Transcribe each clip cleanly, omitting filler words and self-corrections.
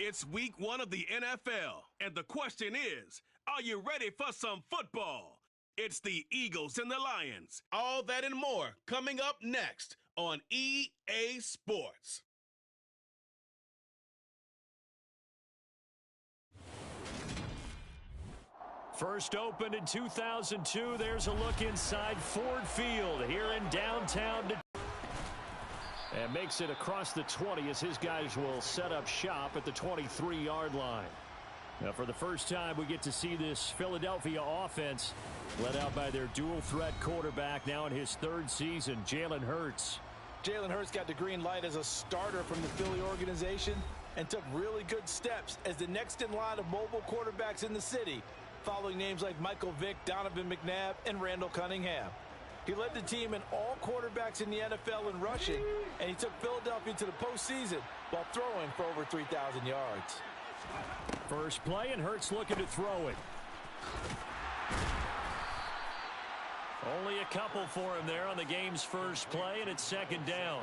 It's week 1 of the NFL, and the question is, are you ready for some football? It's the Eagles and the Lions. All that and more coming up next on EA Sports. First opened in 2002, there's a look inside Ford Field here in downtown Detroit. And makes it across the 20 as his guys will set up shop at the 23-yard line. Now, for the first time, we get to see this Philadelphia offense led out by their dual-threat quarterback now in his 3rd season, Jalen Hurts. Jalen Hurts got the green light as a starter from the Philly organization and took really good steps as the next in line of mobile quarterbacks in the city, following names like Michael Vick, Donovan McNabb, and Randall Cunningham. He led the team in all quarterbacks in the NFL in rushing, and he took Philadelphia to the postseason while throwing for over 3,000 yards. First play, and Hurts looking to throw it. Only a couple for him there on the game's first play, and it's 2nd down.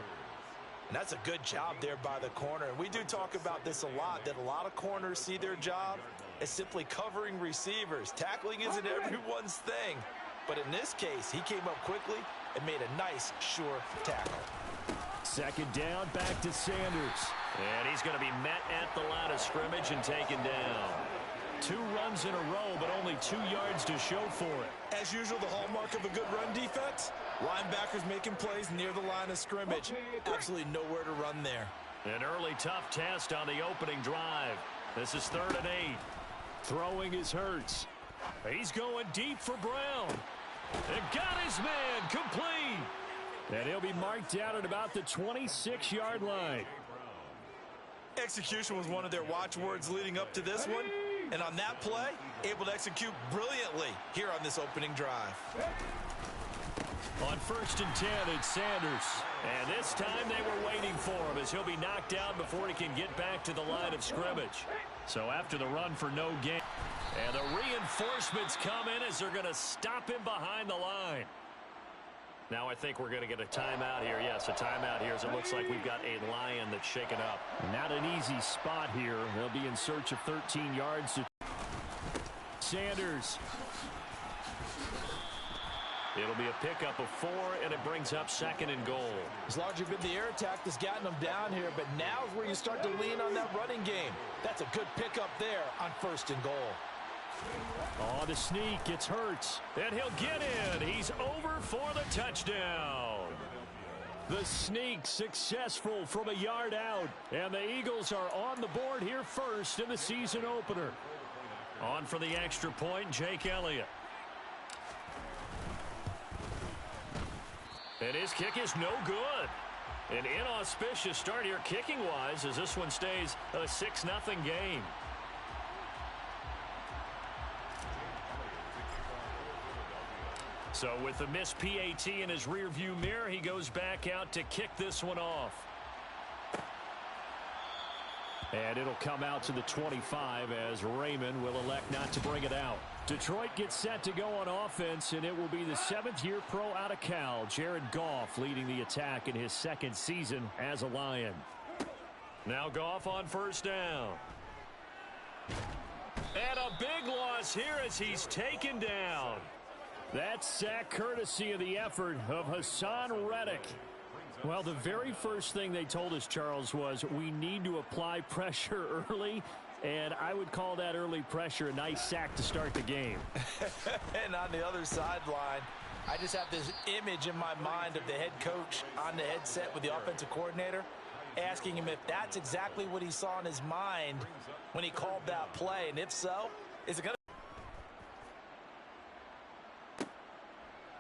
And that's a good job there by the corner. And we do talk about this a lot, that a lot of corners see their job as simply covering receivers. Tackling isn't everyone's thing. But in this case, he came up quickly and made a nice, sure tackle. 2nd down, back to Sanders. And he's going to be met at the line of scrimmage and taken down. 2 runs in a row, but only 2 yards to show for it. As usual, the hallmark of a good run defense, linebackers making plays near the line of scrimmage. Absolutely nowhere to run there. An early tough test on the opening drive. This is 3rd and 8. Throwing is Hurts. He's going deep for Brown. And got his man complete. And he'll be marked down at about the 26-yard line. Execution was one of their watchwords leading up to this one. And on that play, able to execute brilliantly here on this opening drive. On 1st and 10, it's Sanders. And this time they were waiting for him as he'll be knocked down before he can get back to the line of scrimmage. So after the run for no gain. And the reinforcements come in as they're going to stop him behind the line. Now I think we're going to get a timeout here. Yes, a timeout here as it looks like we've got a Lion that's shaken up. Not an easy spot here. They'll be in search of 13 yards. Sanders. It'll be a pickup of 4, and it brings up 2nd and goal. As large as the air attack that's gotten them down here, but now is where you start to lean on that running game. That's a good pickup there on 1st and goal. On the sneak, it's Hurts, and he'll get in. He's over for the touchdown. The sneak successful from a yard out, and the Eagles are on the board here first in the season opener. On for the extra point, Jake Elliott. And his kick is no good. An inauspicious start here kicking-wise as this one stays a 6-0 game. So with the missed PAT in his rearview mirror, he goes back out to kick this one off. And it'll come out to the 25 as Raymond will elect not to bring it out. Detroit gets set to go on offense, and it will be the 7th-year pro out of Cal, Jared Goff, leading the attack in his 2nd season as a Lion. Now Goff on 1st down. And a big loss here as he's taken down. That sack courtesy of the effort of Hassan Reddick. Well, the very first thing they told us, Charles, was we need to apply pressure early, and I would call that early pressure a nice sack to start the game. And on the other sideline, I just have this image in my mind of the head coach on the headset with the offensive coordinator, asking him if that's exactly what he saw in his mind when he called that play, and if so, is it going to...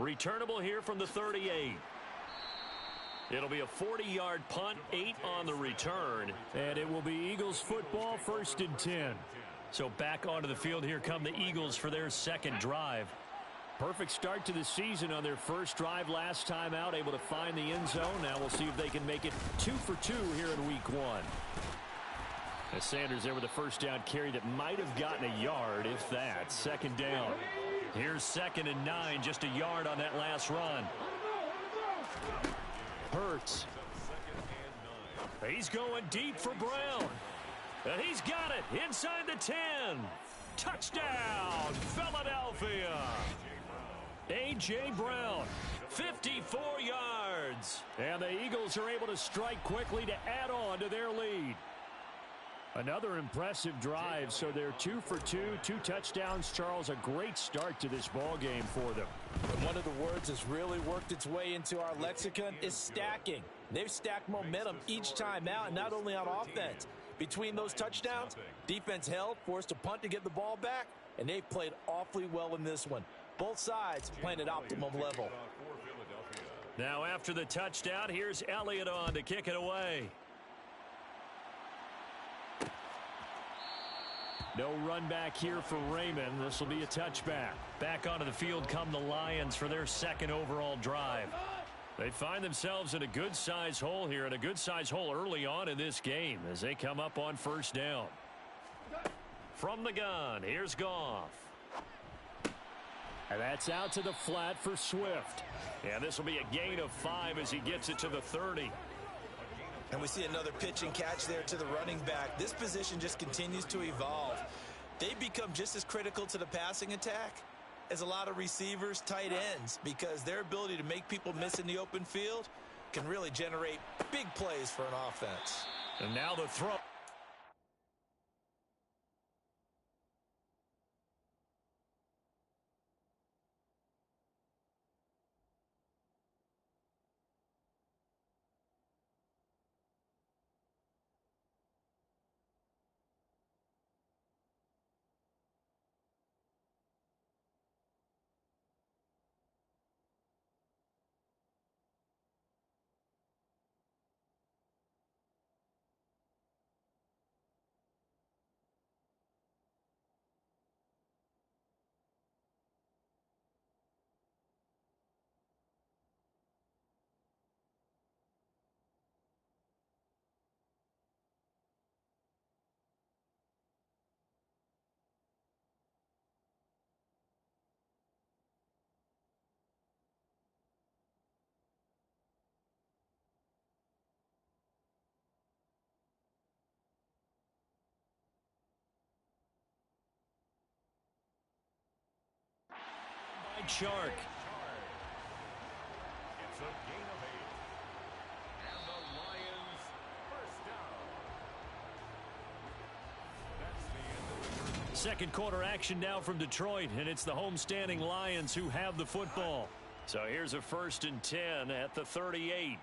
Returnable here from the 38. It'll be a 40-yard punt, 8 on the return. And it will be Eagles football, 1st and 10. So back onto the field here come the Eagles for their 2nd drive. Perfect start to the season on their first drive last time out, able to find the end zone. Now we'll see if they can make it 2 for 2 here in week 1. As Sanders there with a first down carry that might have gotten a yard, if that. 2nd down. Here's 2nd and 9, just a yard on that last run. Hurts. He's going deep for Brown. And he's got it inside the 10. Touchdown, Philadelphia. A.J. Brown, 54 yards. And the Eagles are able to strike quickly to add on to their lead. Another impressive drive, so they're 2 for 2, 2 touchdowns. Charles, a great start to this ball game for them. And one of the words that's really worked its way into our lexicon is stacking. They've stacked momentum each time out, and not only on offense. Between those touchdowns, defense held, forced a punt to get the ball back, and they've played awfully well in this one. Both sides playing at optimum level. Now after the touchdown, here's Elliott on to kick it away. No run back here for Raymond. This will be a touchback. Back onto the field come the Lions for their second overall drive. They find themselves in a good-sized hole here, and a good-sized hole early on in this game as they come up on first down. From the gun, here's Goff. And that's out to the flat for Swift. And this will be a gain of 5 as he gets it to the 30. And we see another pitch and catch there to the running back. This position just continues to evolve. They've become just as critical to the passing attack as a lot of receivers, tight ends, because their ability to make people miss in the open field can really generate big plays for an offense. And now the throw. Shark. It's a gain of 8. And the Lions first down. That's the end of the Second quarter action now from Detroit, and it's the homestanding Lions who have the football. So here's a 1st and 10 at the 38.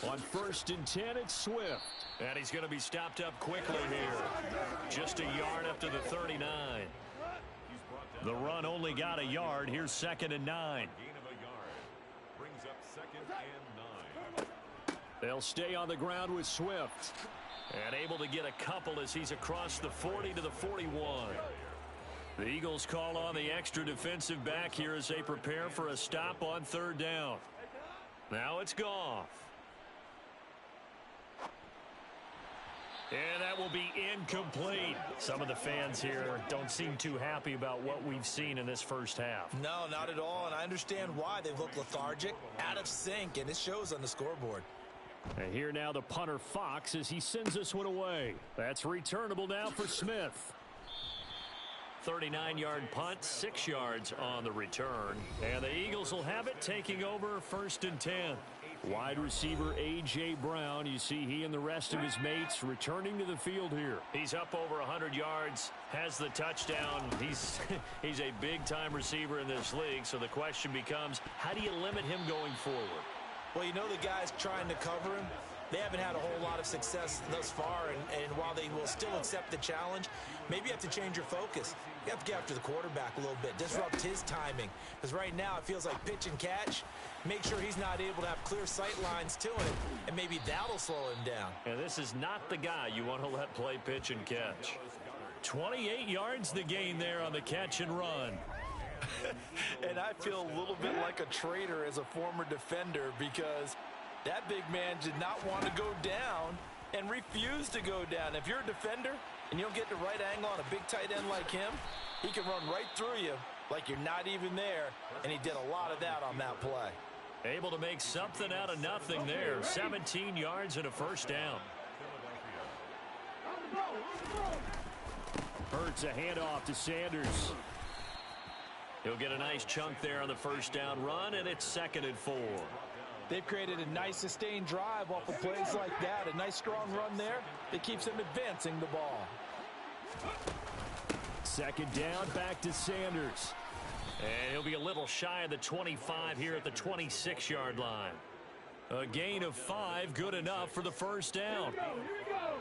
On 1st and 10, it's Swift. And he's going to be stopped up quickly here. Just a yard up to the 39. The run only got a yard. Here's 2nd and 9. gain of a yard. Brings up 2nd and 9. They'll stay on the ground with Swift. And able to get a couple as he's across the 40 to the 41. The Eagles call on the extra defensive back here as they prepare for a stop on 3rd down. Now it's Goff. And that will be incomplete. Some of the fans here don't seem too happy about what we've seen in this first half. No, not at all, and I understand why. They look lethargic, out of sync, and it shows on the scoreboard. And here now the punter Fox as he sends this one away. That's returnable now for Smith. 39-yard punt, 6 yards on the return. And the Eagles will have it, taking over 1st and 10. Wide receiver A.J. Brown, you see he and the rest of his mates returning to the field here. He's up over 100 yards, has the touchdown. He's a big-time receiver in this league, so the question becomes, how do you limit him going forward? Well, you know the guys trying to cover him, they haven't had a whole lot of success thus far, and while they will still accept the challenge, maybe you have to change your focus. You have to get after the quarterback a little bit, disrupt his timing, because right now it feels like pitch and catch. Make sure he's not able to have clear sight lines to him, and maybe that'll slow him down. And this is not the guy you want to let play pitch and catch. 28 yards the gain there on the catch and run. And I feel a little bit like a traitor as a former defender, because that big man did not want to go down and refused to go down. If you're a defender and you don't get the right angle on a big tight end like him, he can run right through you like you're not even there, and he did a lot of that on that play. Able to make something out of nothing there. 17 yards and a first down. Hurts a handoff to Sanders. He'll get a nice chunk there on the first down run, and it's 2nd and 4. They've created a nice sustained drive off of plays like that. A nice strong run there that keeps them advancing the ball. 2nd down, back to Sanders. And he'll be a little shy of the 25 here at the 26-yard line. A gain of 5, good enough for the first down. First down,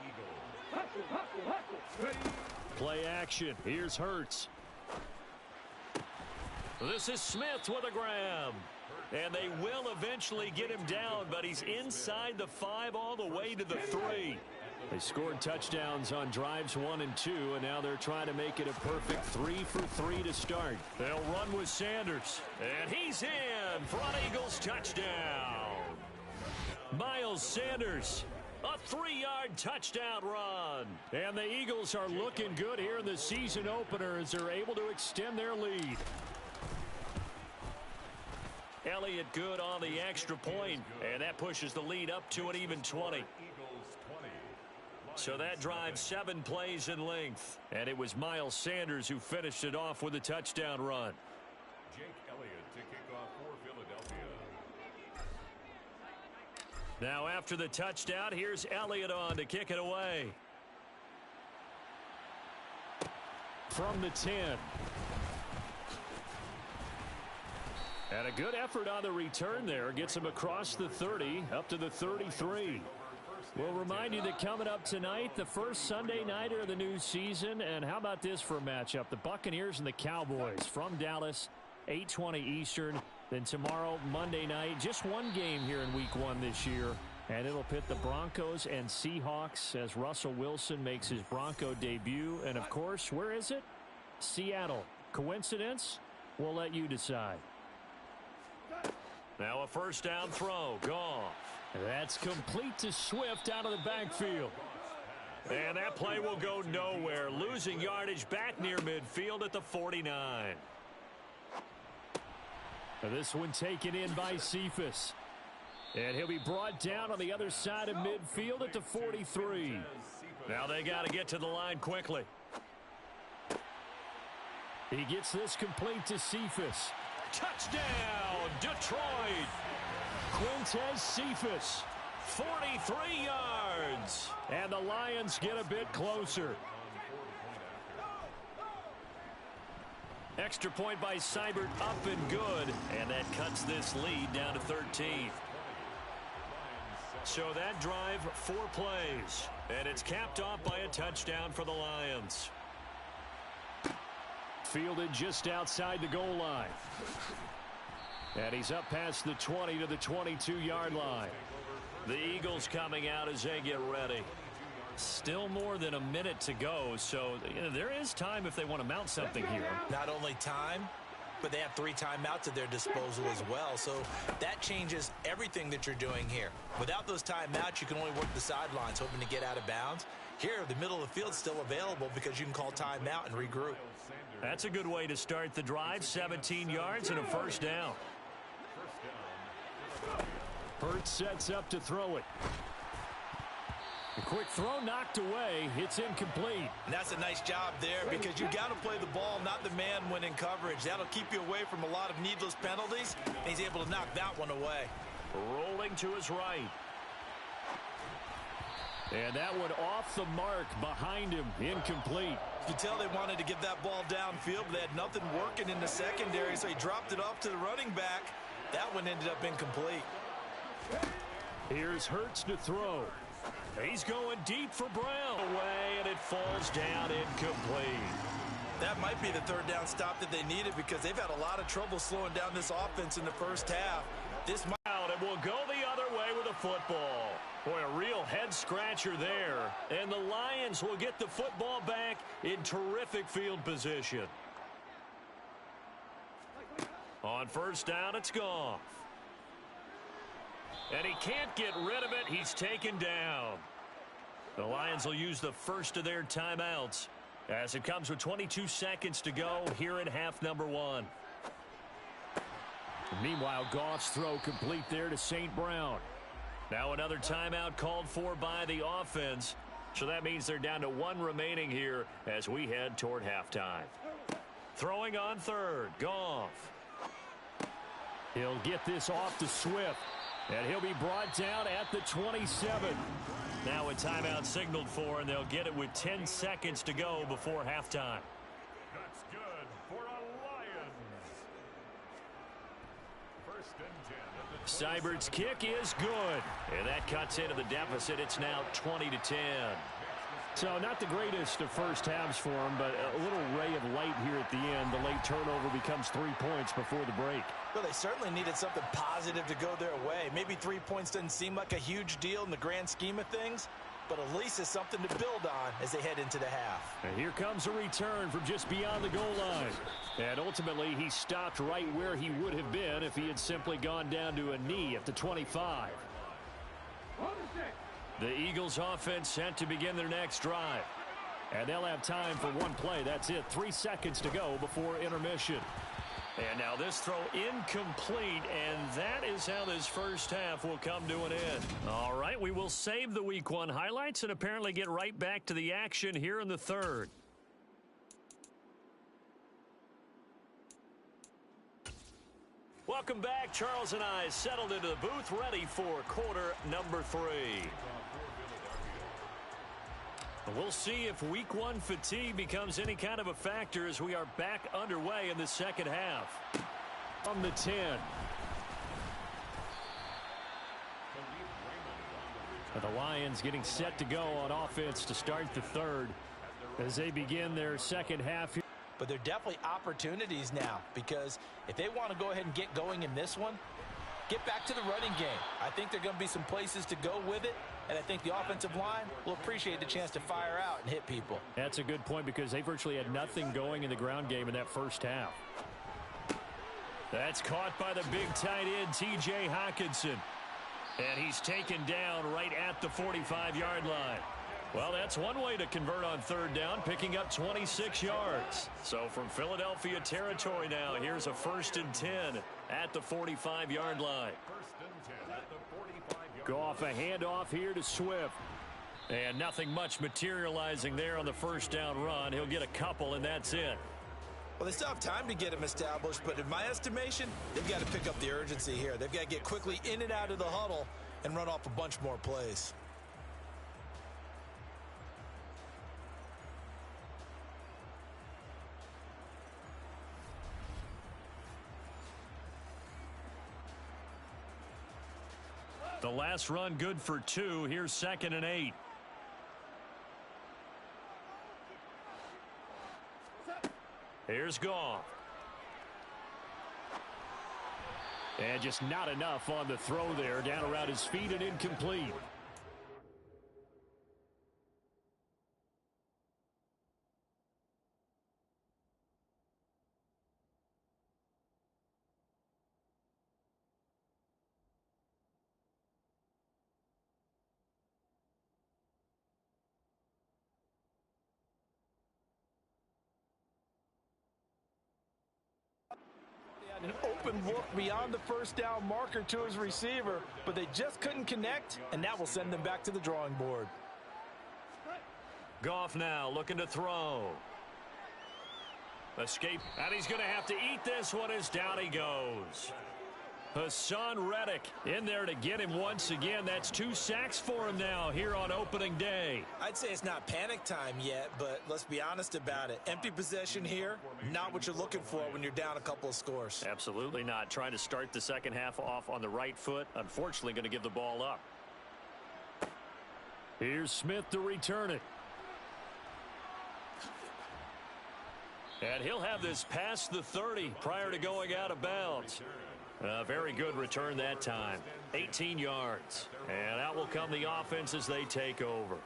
Eagles. Play action. Here's Hurts. This is Smith with a grab. And they will eventually get him down, but he's inside the 5 all the way to the 3. They scored touchdowns on drives 1 and 2, and now they're trying to make it a perfect 3 for 3 to start. They'll run with Sanders. And he's in for an Eagles touchdown. Miles Sanders, a 3-yard touchdown run. And the Eagles are looking good here in the season opener as they're able to extend their lead. Elliott good on the extra point, and that pushes the lead up to an even 20. So that drives 7 plays in length, and it was Miles Sanders who finished it off with a touchdown run. Jake Elliott to kick off for Philadelphia. Now after the touchdown, here's Elliott on to kick it away. From the 10. And a good effort on the return there. Gets him across the 30, up to the 33. We'll remind you that coming up tonight, the first Sunday nighter of the new season. And how about this for a matchup? The Buccaneers and the Cowboys from Dallas, 8:20 Eastern. Then tomorrow, Monday night, just one game here in Week 1 this year. And it'll pit the Broncos and Seahawks as Russell Wilson makes his Bronco debut. And, of course, where is it? Seattle. Coincidence? We'll let you decide. Now a first down throw. Goff. That's complete to Swift out of the backfield. And that play will go nowhere. Losing yardage back near midfield at the 49. This one taken in by Cephas. And he'll be brought down on the other side of midfield at the 43. Now they got to get to the line quickly. He gets this complete to Cephas. Touchdown, Detroit. Quintez Cephas. 43 yards. And the Lions get a bit closer. Extra point by Seibert up and good. And that cuts this lead down to 13. So that drive, 4 plays. And it's capped off by a touchdown for the Lions. Fielded just outside the goal line. And he's up past the 20 to the 22-yard line. The Eagles coming out as they get ready. Still more than a minute to go, so there is time if they want to mount something here. Not only time, but they have 3 timeouts at their disposal as well. So that changes everything that you're doing here. Without those timeouts, you can only work the sidelines, hoping to get out of bounds. Here, the middle of the field is still available because you can call timeout and regroup. That's a good way to start the drive. 17 yards and a first down. Hurts sets up to throw it. A quick throw knocked away. It's incomplete. And that's a nice job there because you got to play the ball, not the man when in coverage. That'll keep you away from a lot of needless penalties. And he's able to knock that one away. Rolling to his right. And that one off the mark behind him. Incomplete. You can tell they wanted to get that ball downfield, but they had nothing working in the secondary, so he dropped it off to the running back. That one ended up incomplete. Here's Hurts to throw. He's going deep for Brown. Away, and it falls down incomplete. That might be the third down stop that they needed because they've had a lot of trouble slowing down this offense in the first half. This might out and will go the other way with the football. Boy, a real head-scratcher there. And the Lions will get the football back in terrific field position. On first down, it's Goff. And he can't get rid of it. He's taken down. The Lions will use the first of their timeouts as it comes with 22 seconds to go here in half number 1. Meanwhile, Goff's throw complete there to St. Brown. Now another timeout called for by the offense. So that means they're down to one remaining here as we head toward halftime. Throwing on third, Goff. He'll get this off to Swift. And he'll be brought down at the 27. Now a timeout signaled for, and they'll get it with 10 seconds to go before halftime. That's good for a Lions. First and 10. Seibert's kick is good. And that cuts into the deficit. It's now 20-10. So not the greatest of first halves for him, but a little ray of light here at the end. The late turnover becomes 3 points before the break. Well, they certainly needed something positive to go their way. Maybe 3 points doesn't seem like a huge deal in the grand scheme of things, but at least it's something to build on as they head into the half. And here comes a return from just beyond the goal line. And ultimately, he stopped right where he would have been if he had simply gone down to a knee at the 25. The Eagles offense set to begin their next drive. And they'll have time for one play. That's it. 3 seconds to go before intermission. And now this throw incomplete, and that is how this first half will come to an end. All right, we will save the Week 1 highlights and apparently get right back to the action here in the third. Welcome back. Charles and I settled into the booth, ready for quarter number 3. We'll see if Week 1 fatigue becomes any kind of a factor as we are back underway in the second half. From the 10. And the Lions getting set to go on offense to start the third as they begin their second half here. But there are definitely opportunities now, because if they want to go ahead and get going in this one, get back to the running game. I think there are going to be some places to go with it, and I think the offensive line will appreciate the chance to fire out and hit people. That's a good point, because they virtually had nothing going in the ground game in that first half. That's caught by the big tight end, T.J. Hockenson. And he's taken down right at the 45-yard line. Well, that's one way to convert on third down, picking up 26 yards. So from Philadelphia territory now, here's a 1st and 10 at the 45-yard line. Goff a handoff here to Swift. And nothing much materializing there on the first down run. He'll get a couple, and that's it. Well, they still have time to get him established, but in my estimation, they've got to pick up the urgency here. They've got to get quickly in and out of the huddle and run off a bunch more plays. The last run good for 2. Here's 2nd and 8. Here's Goff. And just not enough on the throw there. Down around his feet and incomplete. An open look beyond the first down marker to his receiver, but they just couldn't connect, and that will send them back to the drawing board. Goff now looking to throw. Escape, and he's going to have to eat this one as down he goes. Hassan Reddick in there to get him once again. That's 2 sacks for him now here on opening day. I'd say it's not panic time yet, but let's be honest about it. Empty possession here, not what you're looking for when you're down a couple of scores. Absolutely not. Trying to start the second half off on the right foot. Unfortunately, going to give the ball up. Here's Smith to return it. And he'll have this past the 30 prior to going out of bounds. Very good return that time. 18 yards. And out will come the offense as they take over.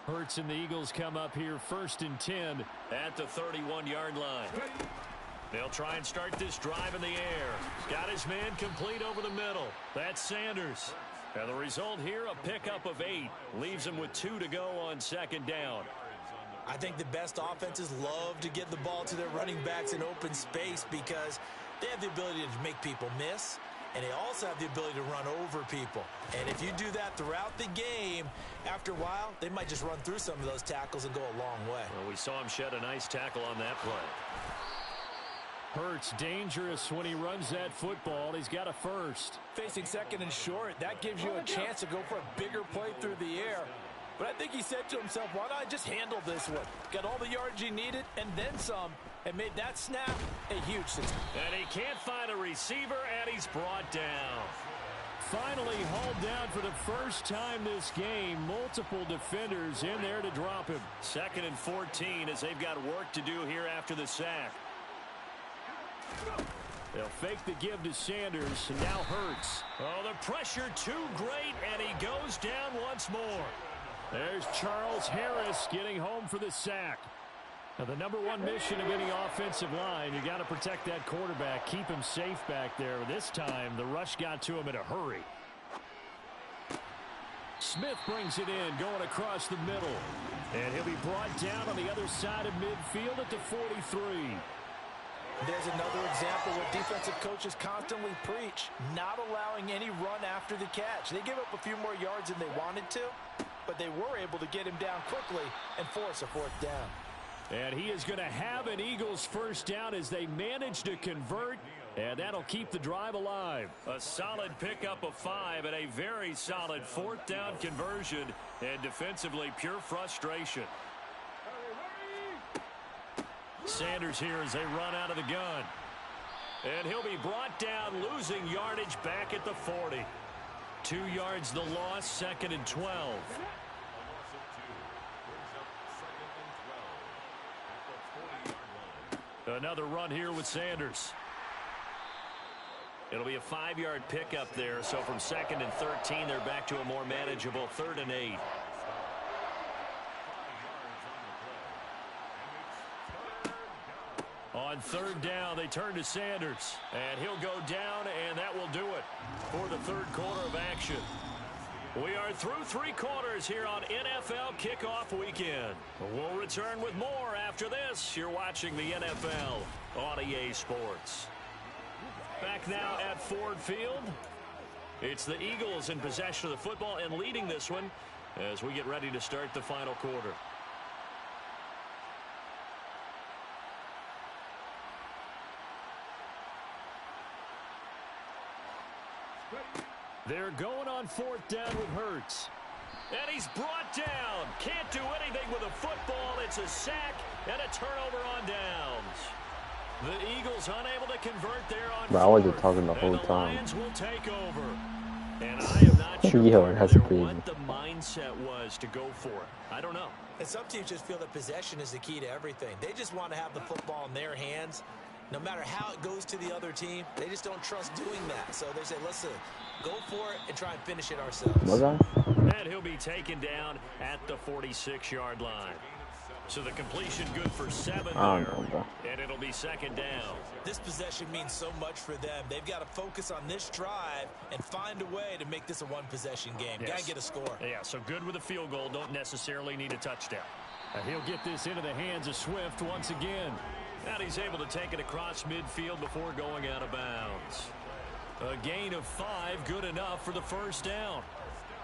Hurts and the Eagles come up here 1st and 10 at the 31-yard line. They'll try and start this drive in the air. Got his man complete over the middle. That's Sanders. And the result here, a pickup of 8. Leaves him with 2 to go on second down. I think the best offenses love to get the ball to their running backs in open space because they have the ability to make people miss, and they also have the ability to run over people. And if you do that throughout the game, after a while, they might just run through some of those tackles and go a long way. Well, we saw him shed a nice tackle on that play. Hurts dangerous when he runs that football. He's got a first. Facing second and short, that gives you a chance to go for a bigger play through the air. But I think he said to himself, why not just handle this one? Got all the yards he needed and then some, and made that snap a huge success. And he can't find a receiver, and he's brought down. Finally hauled down for the first time this game. Multiple defenders in there to drop him. 2nd and 14 as they've got work to do here after the sack. They'll fake the give to Sanders, and now Hurts. Oh, the pressure too great, and he goes down once more. There's Charles Harris getting home for the sack. Now, the number one mission of any offensive line, you got to protect that quarterback, keep him safe back there. This time, the rush got to him in a hurry. Smith brings it in, going across the middle. And he'll be brought down on the other side of midfield at the 43. There's another example what defensive coaches constantly preach, not allowing any run after the catch. They give up a few more yards than they wanted to, but they were able to get him down quickly and force a 4th down. And he is going to have an Eagles first down as they manage to convert, and that'll keep the drive alive. A solid pickup of 5 and a very solid 4th down conversion, and defensively pure frustration. Sanders here as they run out of the gun. And he'll be brought down, losing yardage back at the 40. 2 yards the loss, 2nd and 12. Another run here with Sanders. It'll be a 5-yard pickup there, so from 2nd and 13, they're back to a more manageable 3rd and 8. On 3rd down, they turn to Sanders, and he'll go down, and that will do it for the 3rd quarter of action. We are through 3 quarters here on NFL Kickoff Weekend. We'll return with more after this. You're watching the NFL on EA Sports. Back now at Ford Field. It's the Eagles in possession of the football and leading this one as we get ready to start the final quarter. They're going on 4th down with Hurts. And he's brought down. Can't do anything with a football. It's a sack and a turnover on downs. The Eagles unable to convert there on 4th. I wasn't talking the whole and the time. Lions will take over. And I am not sure Yo, that's crazy. what the mindset was to go for it. I don't know. And some teams just feel that possession is the key to everything. They just want to have the football in their hands. No matter how it goes to the other team, they just don't trust doing that. So they say, listen, go for it and try and finish it ourselves. And he'll be taken down at the 46-yard line. So the completion good for 7 there, and it'll be 2nd down. This possession means so much for them. They've got to focus on this drive and find a way to make this a one-possession game. Yes. Got to get a score. Yeah, so good with a field goal. Don't necessarily need a touchdown. And he'll get this into the hands of Swift once again. And he's able to take it across midfield before going out of bounds. A gain of 5, good enough for the first down.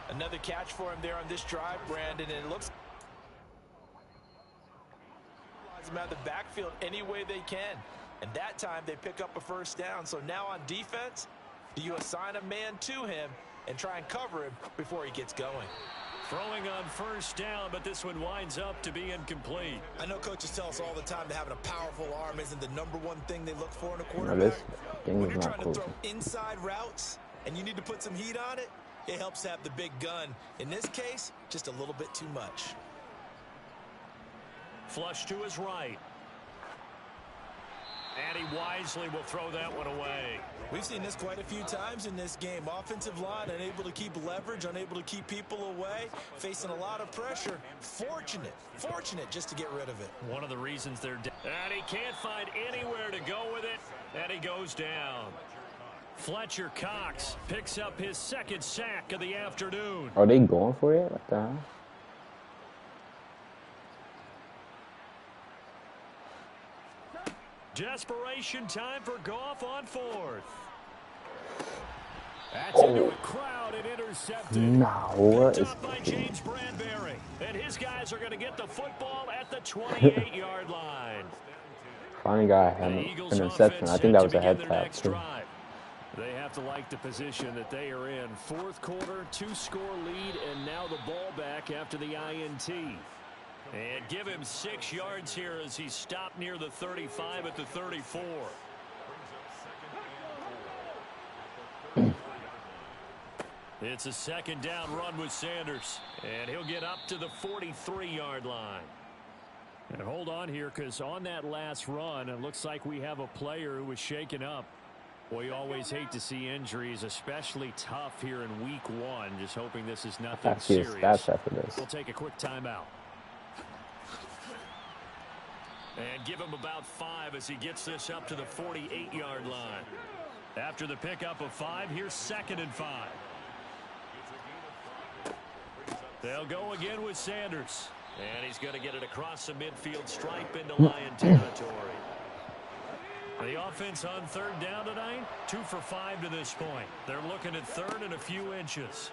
Another catch for him there on this drive, Brandon, and it looks them out of the backfield any way they can. And that time they pick up a first down. So now on defense, do you assign a man to him and try and cover him before he gets going? Throwing on first down, but this one winds up to be incomplete. I know coaches tell us all the time that having a powerful arm isn't the #1 thing they look for in a quarterback. When you're trying to throw inside routes and you need to put some heat on it, it helps to have the big gun. In this case, just a little bit too much. Flush to his right. And he wisely will throw that one away. We've seen this quite a few times in this game. Offensive line unable to keep leverage, unable to keep people away, facing a lot of pressure. Fortunate just to get rid of it. One of the reasons they're down. And he can't find anywhere to go with it, and he goes down. Fletcher Cox picks up his second sack of the afternoon. Are they going for it? What the hell? Desperation time for Goff on fourth. That's into a crowd and intercepted. No, what is by James Bradbury. And his guys are going to get the football at the 28-yard line. Finally got an interception. I think that was a head tap too. They have to like the position that they are in. Fourth quarter, 2-score lead, and now the ball back after the INT. And give him 6 yards here as he stopped near the 35 at the 34. It's a second down run with Sanders, and he'll get up to the 43-yard line. And hold on here, because on that last run, it looks like we have a player who was shaken up. We always hate to see injuries, especially tough here in week 1. Just hoping this is nothing serious. We'll take a quick timeout. And give him about 5 as he gets this up to the 48-yard line. After the pickup of 5, here's 2nd and 5. They'll go again with Sanders. And he's going to get it across the midfield stripe into Lion territory. The offense on 3rd down tonight, 2 for 5 to this point. They're looking at 3rd and a few inches.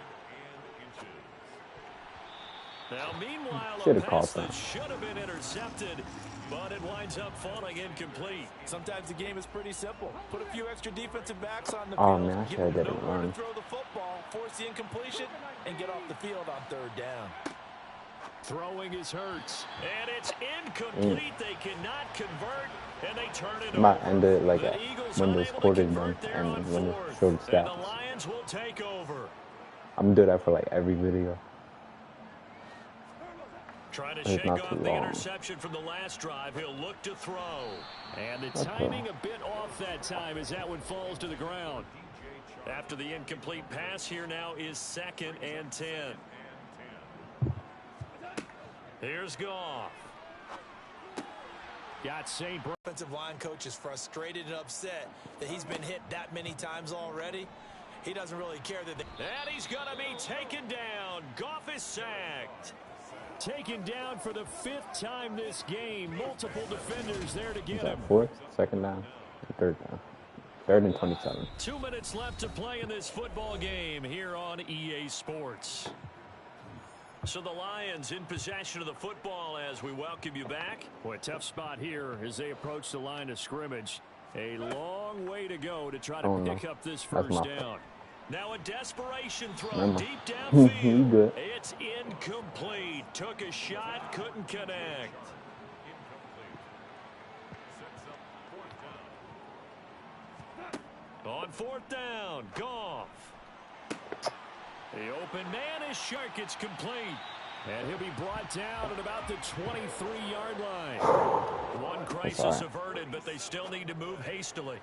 Now, meanwhile, a pass that should have been intercepted, but it winds up falling incomplete. Sometimes the game is pretty simple. Put a few extra defensive backs on the field. Oh, man, I give should have them did it nowhere run. to throw the football, force the incompletion, and get off the field on 3rd down. Throwing is Hurts, and it's incomplete. They cannot convert, and they turn it Might over. end it like The a Eagles when this unable to quarter's convert done there on and when the 4th, short and stats. the Lions will take over. I'm gonna do that for like every video. Trying to It's shake not off too the long. interception from the last drive. He'll look to throw. And the timing a bit off that time as that one falls to the ground. After the incomplete pass, here now is 2nd and 10. Here's Goff. Got St. Brown. Offensive line coach is frustrated and upset that he's been hit that many times already. He doesn't really care that And he's going to be taken down. Goff is sacked. Taken down for the 5th time this game. Multiple defenders there to get him. 4th, 2nd down, 3rd down. 3rd and 27. 2 minutes left to play in this football game here on EA Sports. So the Lions in possession of the football as we welcome you back. Boy, a tough spot here as they approach the line of scrimmage. A long way to go to try to pick up this first down. Now a desperation throw deep downfield. It's incomplete. Took a shot, couldn't connect. On 4th down, Goff. The open man is Shark. It's complete. And he'll be brought down at about the 23-yard line. One crisis averted, but they still need to move hastily.